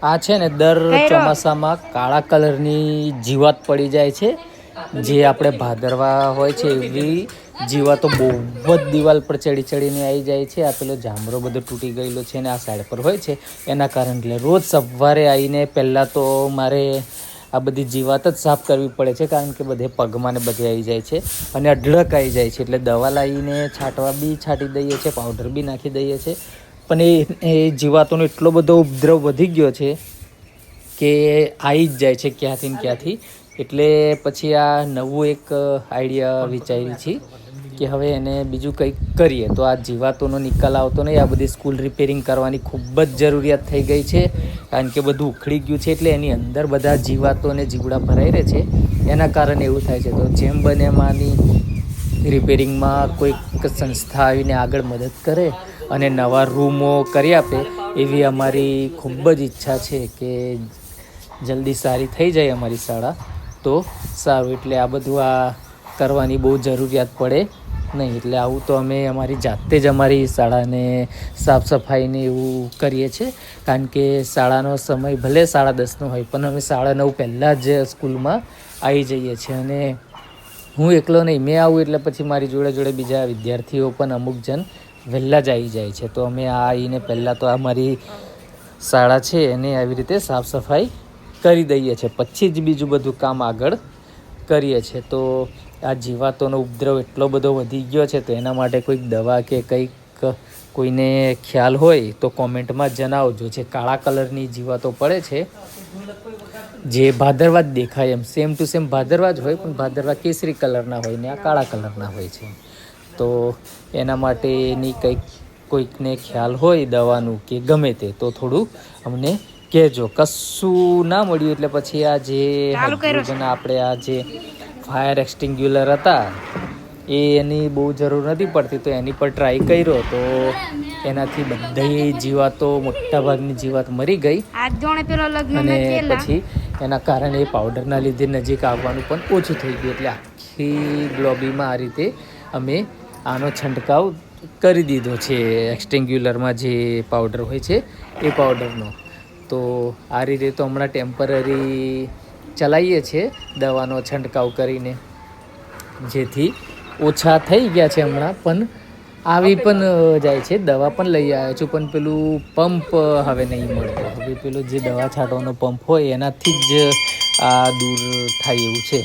આ છે ને દર ચોમાસામાં કાળા કલરની જીવાત પડી જાય છે, જે આપણે ભાદરવા હોય છે એવી જીવાતો બહુ જ દિવાલ પર ચડી ચડીને આવી જાય છે. આ પેલો જામરો બધો તૂટી ગયેલો છે ને આ સાઈડ પર હોય છે એના કારણે એટલે રોજ સવારે આવીને પહેલાં તો મારે આ બધી જીવાત જ સાફ કરવી પડે છે, કારણ કે બધે પગમાં ને બધે આવી જાય છે અને અઢળક આવી જાય છે. એટલે દવા લાવીને છાંટવા બી છાંટી દઈએ છીએ, પાવડર બી નાખી દઈએ છીએ, પણ એ જીવાતોનો એટલો બધો ઉપદ્રવ વધી ગયો છે કે આવી જ જાય છે ક્યાંથી ને ક્યાંથી. એટલે પછી આ નવું એક આઈડિયા વિચારી છે કે હવે એને બીજું કંઈક કરીએ તો આ જીવાતોનો નિકાલ આવતો નહીં. આ બધી સ્કૂલ રિપેરિંગ કરવાની ખૂબ જ જરૂરિયાત થઈ ગઈ છે, કારણ કે બધું ઉખડી ગયું છે. એટલે એની અંદર બધા જીવાતો અને જીવડા ભરાઈ રહે છે, એના કારણે એવું થાય છે. તો જેમ બને એમ આની રિપેરિંગમાં કોઈક સંસ્થા આવીને આગળ મદદ કરે અને નવા રૂમો કરી આપે એવી અમારી ખૂબ જ ઈચ્છા છે કે જલ્દી સારી થઈ જાય અમારી શાળા તો સારું. એટલે આ બધું આ કરવાની બહુ જરૂરિયાત પડે નહીં. એટલે આવું તો અમે અમારી જાતે જ અમારી શાળાને સાફ સફાઈને એવું કરીએ છીએ, કારણ કે શાળાનો સમય ભલે 10:30 હોય પણ અમે 9:30 પહેલાં જ સ્કૂલમાં આવી જઈએ છીએ. અને હું એકલો નહીં, મેં આવું એટલે પછી મારી જોડે જોડે બીજા વિદ્યાર્થીઓ પણ અમુક જણ વહેલા જ આવી જાય છે. તો અમે આ આવીને પહેલાં તો અમારી શાળા છે એને આવી રીતે સાફ સફાઈ કરી દઈએ છીએ, પછી જ બીજું બધું કામ આગળ કરીએ છીએ. તો આ જીવાતોનો ઉપદ્રવ એટલો બધો વધી ગયો છે, તો એના માટે કોઈક દવા કે કંઈક કોઈને ખ્યાલ હોય તો કોમેન્ટમાં જણાવજો. જે કાળા કલરની જીવાતો પડે છે, જે ભાદરવા જ દેખાય એમ સેમ ટુ સેમ ભાદરવા જ હોય, પણ ભાદરવા કેસરી કલરના હોય ને આ કાળા કલરના હોય છે. તો એના માટેની કંઈક કોઈકને ખ્યાલ હોય દવાનું કે ગમે તે તો થોડું અમને કહેજો. કશું ના મળ્યું એટલે પછી આ જે હાઇડ્રોજન આપણે આ જે ફાયર એક્સટિંગ્યુલર હતા એની બહુ જરૂર નથી પડતી, તો એની પર ટ્રાય કર્યો તો એનાથી બધી જીવાતો મોટાભાગની જીવાત મરી ગઈ. અને પછી એના કારણે એ પાવડરના લીધે નજીક આવવાનું પણ ઓછું થઈ ગયું. એટલે આખી ગ્લોબીમાં આ રીતે અમે આનો છંટકાવ કરી દીધો છે, એક્સટિંગ્યુલરમાં જે પાવડર હોય છે એ પાવડરનો. તો આ રીતે તો હમણાં ટેમ્પરરી ચલાવીએ છીએ દવાનો છંટકાવ કરીને, જેથી ઓછા થઈ ગયા છે હમણાં. પણ આવી પણ જાય છે, દવા પણ લઈ આવ્યો છું, પણ પેલું પંપ હવે નહીં મળતો. હવે પેલો જે દવા છાંટવાનો પંપ હોય એનાથી જ આ દૂર થાય એવું છે.